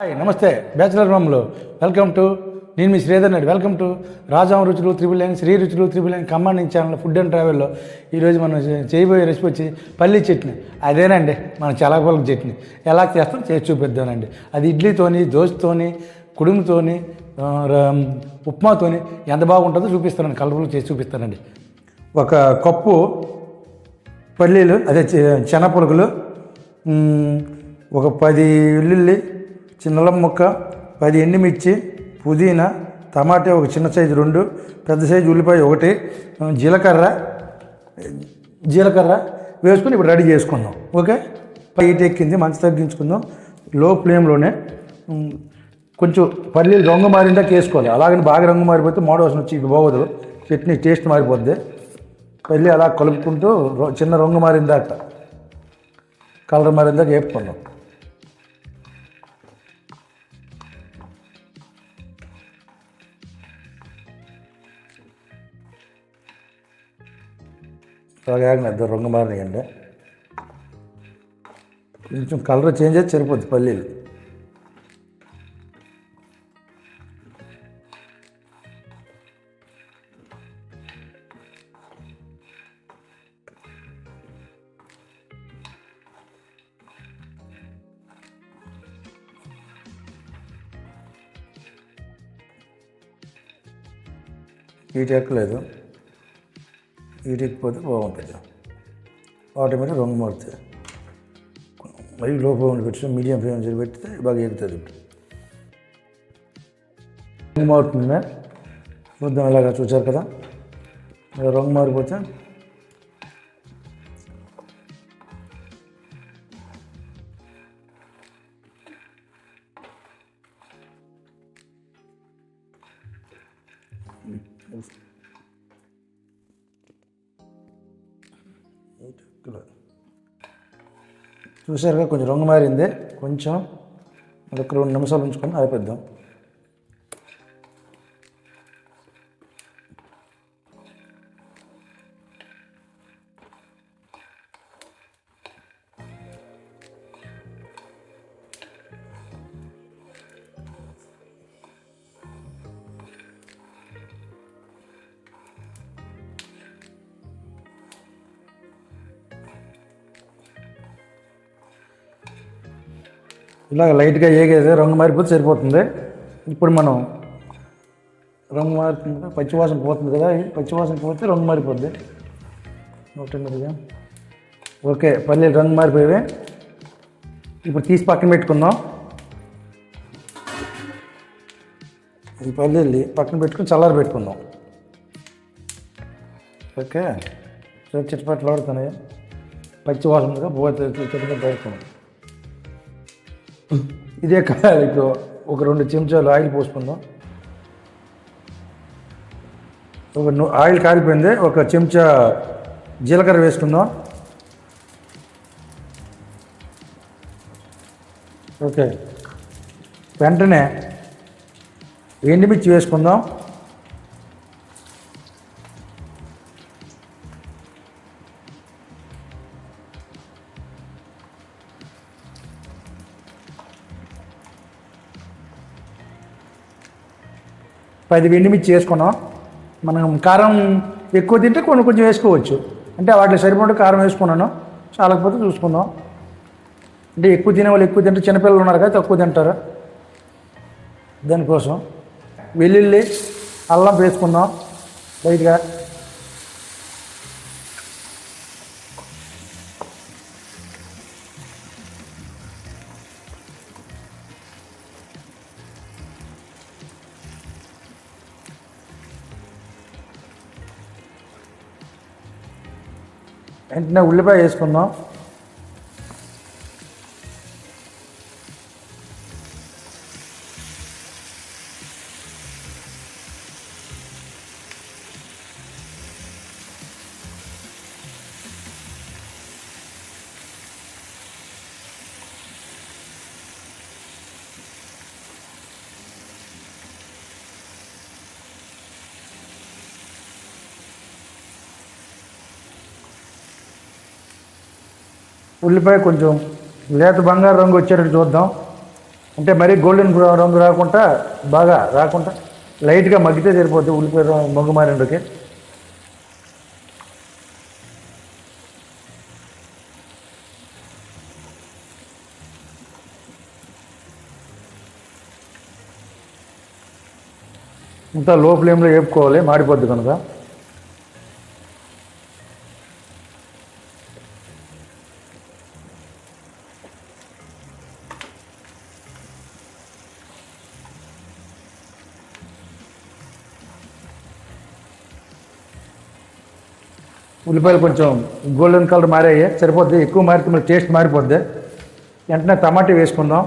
Hi నమస్తే bachelor రూమ్లో welcome to నేను మీ శ్రీధర్ నాయుడు. వెల్కమ్ టు రాజాం రుచులు త్రిబుల్9 శ్రీ రుచులు త్రిబుల్9 కమాండింగ్ ఛానల్ ఫుడ్ అండ్ ట్రావెల్లో ఈరోజు మనం చేయబోయే రెసిపీ వచ్చి పల్లీ చట్నీ. అదేనండి మన చలపలక చట్నీ ఎలా చేస్తాం చేసి చూపిద్దానండి. అది ఇడ్లీతోని, దోశతోని, కుడుముతోని, ఉప్మాతోని ఎంత బాగుంటుందో చూపిస్తానండి. కలర్ఫుల్ చేసి చూపిస్తానండి. ఒక కప్పు పల్లీలు, అదే శనగపలుకులు, ఒక 10 వెల్లుల్లి, చిన్న అల్లం ముక్క, 10 ఎండుమిర్చి, పుదీనా, టమాటా ఒక చిన్న సైజు 2, పెద్ద సైజు ఉల్లిపాయ 1, జీలకర్ర వేసుకొని ఇప్పుడు రెడీ చేసుకుందాం. ఓకే, హీట్ ఎక్కింది, మంచి తగ్గించుకుందాం. లో ఫ్లేమ్లోనే కొంచెం పల్లీలు రంగు మారిందాక వేసుకోవాలి. అలాగని బాగా రంగు మారిపోతే మోడవాసన వచ్చి ఇది బాగోదు, చట్నీ టేస్ట్ మారిపోద్ది. పల్లి అలా కలుపుకుంటూ చిన్న రంగు మారిందాక, కలర్ మారిందాక వేపుకుందాం. అలాగే ఇద్దరు రంగు మారినాయండి. కొంచెం కలర్ చేంజ్ అయితే సరిపోద్ది పల్లీలు. హీట్ ఎక్కలేదు, హీట్ ఎక్కిపోతే బాగుంటుంది. ఆటోమేటిక్ రంగు మారుతుంది. మరీ లో ఫ్లేమ్ పెట్టి మీడియం ఫ్లేమ్ పెడితే బాగా ఎగుతుంది. రంగు మారుతుంది, చూద్దాం. ఇలాగా చూసారు కదా, రంగు మారిపోతే చూసారుగా కొంచెం రంగు మారింది. కొంచెం ఒక 2 నిమిషాలు ఉంచుకొని ఆపేద్దాం. ఇలాగ లైట్గా ఏగేది రంగు మారిపోతే సరిపోతుంది. ఇప్పుడు మనం రంగు మారుతుంది కదా, పచ్చివాసన పోతుంది కదా, పచ్చివాసన పోతే రంగు మారిపోద్ది. నూటెనిమిదిగా ఓకే, పల్లీలు రంగు మారిపోయి ఇప్పుడు తీసి పక్కన పెట్టుకుందాం. ఈ పల్లీలు పక్కన పెట్టుకుని చల్లారి పెట్టుకుందాం. ఓకే, చిట్టపట్లు ఆడుతున్నాయి, పచ్చివాసనగా పోతే చిట్టపట్లు పెట్టుకున్నాం. ఇదే ఇప్పుడు ఒక 2 చెంచాలు ఆయిల్ పోసుకుందాం. ఆయిల్ కాలిపోయింది, ఒక చెంచా జీలకర్ర వేసుకుందాం. ఓకే, వెంటనే ఎండుమిర్చి వేసుకుందాం. పది ఎండుమిర్చి వేసుకున్నాం. మనం కారం ఎక్కువ తింటే కొంచెం వేసుకోవచ్చు. అంటే వాటిలో సరిపడే కారం వేసుకున్నాను, చాలకపోతే చూసుకుందాం. అంటే ఎక్కువ తినే వాళ్ళు ఎక్కువ తింటే, చిన్నపిల్లలు ఉన్నారు కదా తక్కువ తింటారు. దానికోసం వెల్లుల్లి, అల్లం వేసుకుందాం లైట్గా. వెంటనే ఉల్లిపాయ వేసుకుందాం. ఉల్లిపాయ కొంచెం లేత బంగారు రంగు వచ్చేటట్టు చూద్దాం. అంటే మరీ గోల్డెన్ రంగు రాకుండా బాగా రాకుండా లైట్గా మగ్గితే సరిపోద్ది ఉల్లిపాయ మొగ్గు మారేందుకే. ఇంత లో ఫ్లేమ్లో వేపుకోవాలి, మాడిపోద్ది కనుక. ఉల్లిపాయలు కొంచెం గోల్డెన్ కలర్ మారాయి, సరిపోద్ది. ఎక్కువ మారితే మళ్ళీ టేస్ట్ మారిపోద్ది. వెంటనే టమాటా వేసుకుందాం.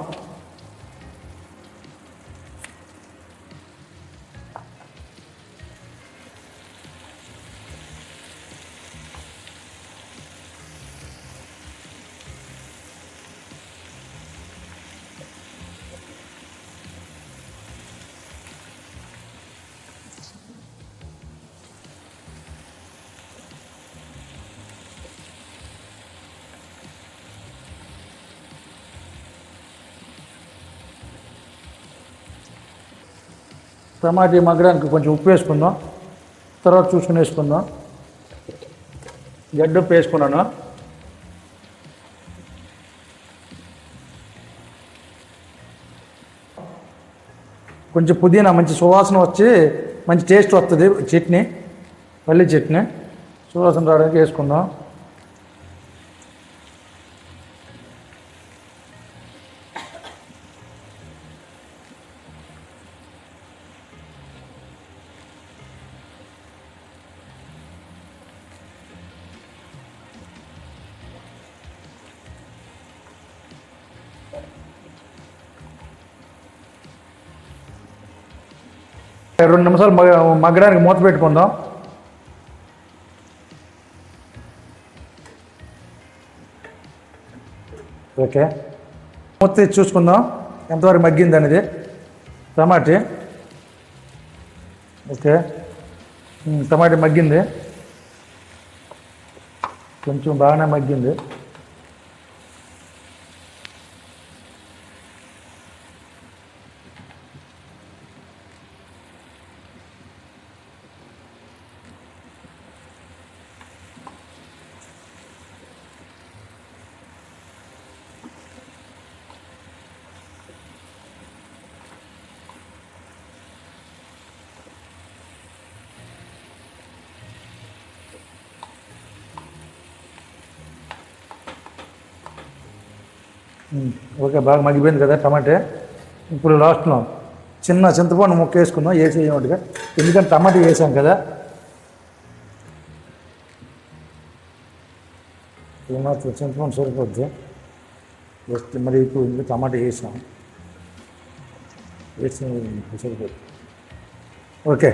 టమాటా మగ్గడానికి కొంచెం ఉప్పు వేసుకుందాం, తర్వాత చూసుకుని వేసుకుందాం. గడ్డ ఉప్పు వేసుకున్నాను. కొంచెం పుదీనా, మంచి సువాసన వచ్చి మంచి టేస్ట్ వస్తుంది చట్నీ, పల్లి చట్నీ. సువాసన రావడానికి వేసుకుందాం. రెండు నిమిషాలు మగ్గడానికి మూత పెట్టుకుందాం. ఓకే, మూత తీసి చూసుకుందాం ఎంతవరకు మగ్గింది అనేది టమాటీ. ఓకే, టమాటా మగ్గింది, కొంచెం బాగానే మగ్గింది. ఓకే, బాగా మగ్గిపోయింది కదా టమాటా. ఇప్పుడు లాస్ట్లో చిన్న చింతపండు ముక్క వేసుకుందాం, వేసేయమట్టుగా. ఎందుకంటే టమాటా వేసాం కదా. ఏమాత్రం చింతపండు సరిపోద్ది, జస్ట్ మరి ఇప్పుడు టమాటా వేసాం, వేసి సరిపోద్ది. ఓకే,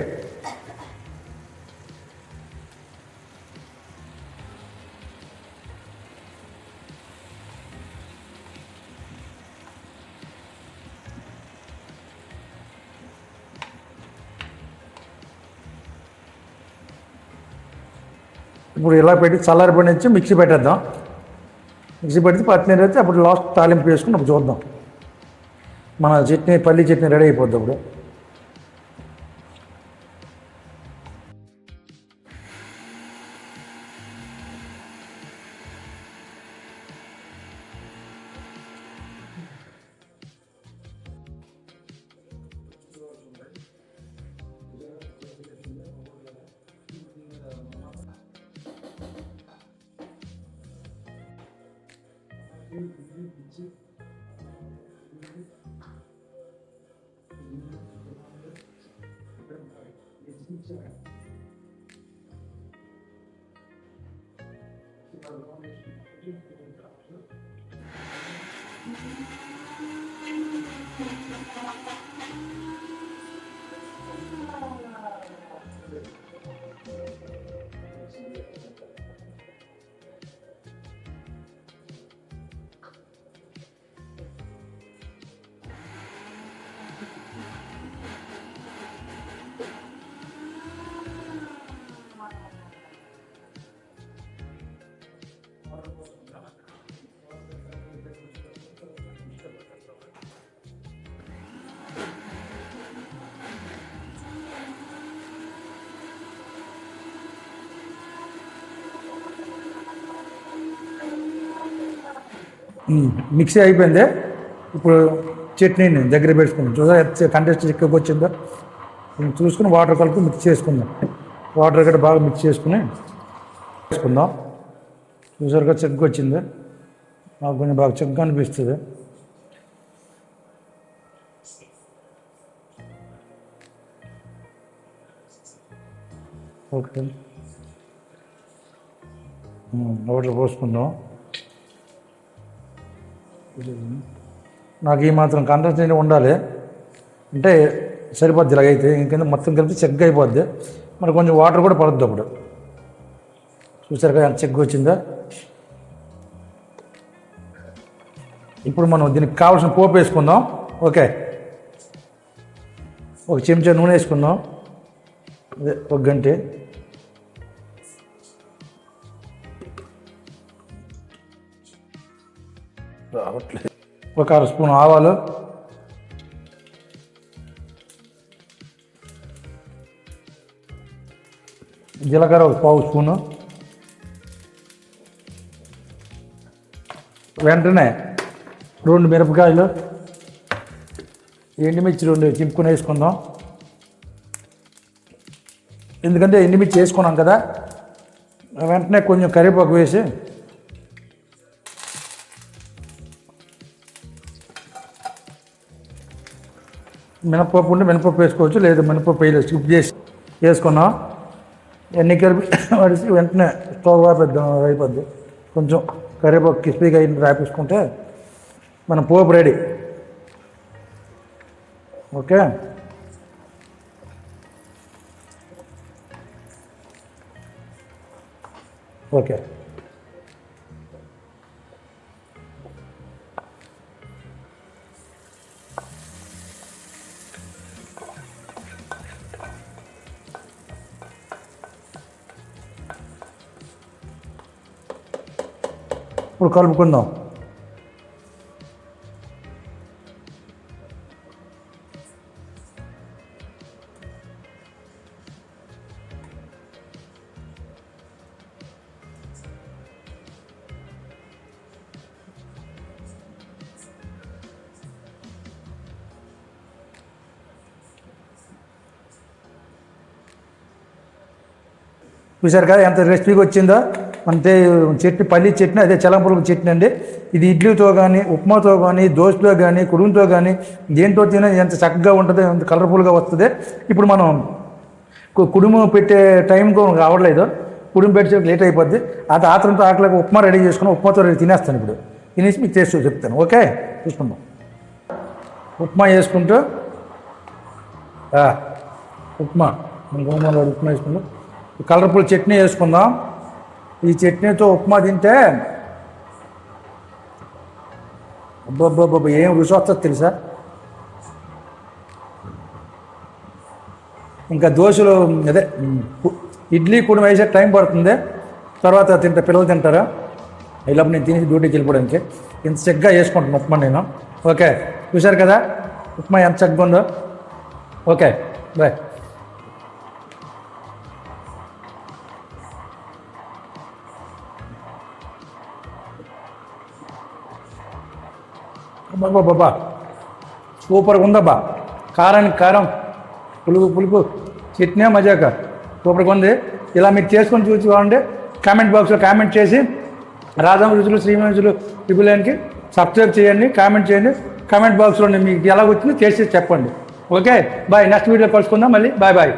ఇప్పుడు ఇలా పెట్టి చల్లారిపోయి నుంచి మిక్సీ పెట్టేద్దాం. మిక్సీ పెడితే పట్టినీరు అయితే అప్పుడు లాస్ట్ తాలింపు వేసుకుని అప్పుడు చూద్దాం. మన చట్నీ, పల్లి చట్నీ రెడీ అయిపోద్ది అప్పుడు. మిక్సీ అయిపోయింది. ఇప్పుడు చట్నీని దగ్గర పెట్టుకుందాం. చూసా కంటెస్ట్ ఎక్కువకి వచ్చిందో చూసుకుని వాటర్ కలిపి మిక్స్ చేసుకుందాం. వాటర్ కూడా బాగా మిక్స్ చేసుకుని వేసుకుందాం. చూసారుగా చెక్క వచ్చింది. నాకు కొంచెం బాగా చెక్క అనిపిస్తుంది. ఓకే, వాటర్ పోసుకుందాం. నాకు ఈ మాత్రం కన్సిస్టెన్సీ ఉండాలి, అంటే సరిపోద్ది. ఇలాగైతే ఇంకేందో మొత్తం కలిపి చెక్క అయిపోద్ది. మరి కొంచెం వాటర్ కూడా పడుద్ది. అప్పుడు చూసారుగా ఎంత చెక్క వచ్చిందో. ఇప్పుడు మనం దీనికి కావాల్సిన పోపు వేసుకుందాం. ఓకే, ఒక చెంచా నూనె వేసుకుందాం. అదే ఒక గంట. రావట్లేదు. ఒక అర స్పూన్ ఆవాలు, జీలకర్ర ఒక పావు స్పూను, వెంటనే 2 మిరపకాయలు, ఎండుమిర్చి 2 చింపుకొని వేసుకుందాం. ఎందుకంటే ఎండుమిర్చి వేసుకున్నాం కదా. వెంటనే కొంచెం కరివేపాకు వేసి మినపప్పు ఉంటే మినపప్పు వేసుకోవచ్చు, లేదా మినపప్పు వేయలేదు స్కిప్ చేసి వేసుకున్నాం. ఎన్ని కలిపి వడిసి వెంటనే స్టవ్ ఆపేద్దాం. అయిపోద్ది. కొంచెం కరివేపాకు క్రిస్పీగా అయిన రాపేసుకుంటే మన పోపు రెడీ. Okay, okay. ఇప్పుడు కలుపుకుందాం. చూసారు కదా ఎంత రెసిపీగా వచ్చిందో. అంటే చట్నీ, పల్లి చట్నీ, అదే చలంపులకు చట్నీ అండి. ఇది ఇడ్లీతో కానీ, ఉప్మాతో కానీ, దోశతో కానీ, కుడుముతో కానీ, దేంతో తినా ఎంత చక్కగా ఉంటుంది, ఎంత కలర్ఫుల్గా వస్తుంది. ఇప్పుడు మనం కుడుము పెట్టే టైంకు రావట్లేదు. కుడుము పెట్టే లేట్ అయిపోద్ది. అది ఆతరంతో ఆకలికి ఉప్మా రెడీ చేసుకుని ఉప్మాతో రెడీ తినేస్తాను. ఇప్పుడు తినేసి మీకు టేస్ట్ చెప్తాను. ఓకే, చూసుకుందాం. ఉప్మా వేసుకుంటూ ఉప్మా వేసుకుందాం. కలర్ఫుల్ చట్నీ వేసుకుందాం. ఈ చట్నీతో ఉప్మా తింటే అబ్బబ్బబ్బబ్బ ఏం రుచి వస్తుంది తెలుసా. ఇంకా దోశలు అదే ఇడ్లీ కూడా వేసే టైం పడుతుంది. తర్వాత పిల్లలు తింటారా. ఇలా నేను తినేసి డ్యూటీకి వెళ్ళిపోవడానికి ఇంత చక్కగా వేసుకుంటాను ఉప్మా నేను. ఓకే, చూశారు కదా ఉప్మా ఎంత చక్కగా ఉందో. Okay, bye. బాబా సూపర్గా ఉందబ్బా. కారానికి కారం, పులుపు పులుపు, చట్నీ మజాక సూపర్గా ఉంది. ఇలా మీరు చేసుకొని చూసుకోవాలంటే కామెంట్ బాక్స్లో కామెంట్ చేసి రాజం రుచులు శ్రీమతి రుచులు ట్రిపుల్9కి సబ్స్క్రైబ్ చేయండి, కామెంట్ చేయండి. కామెంట్ బాక్స్లో మీకు ఎలా వచ్చిందో చేసి చెప్పండి. Okay, bye. నెక్స్ట్ వీడియో కలుసుకుందాం మళ్ళీ. Bye bye.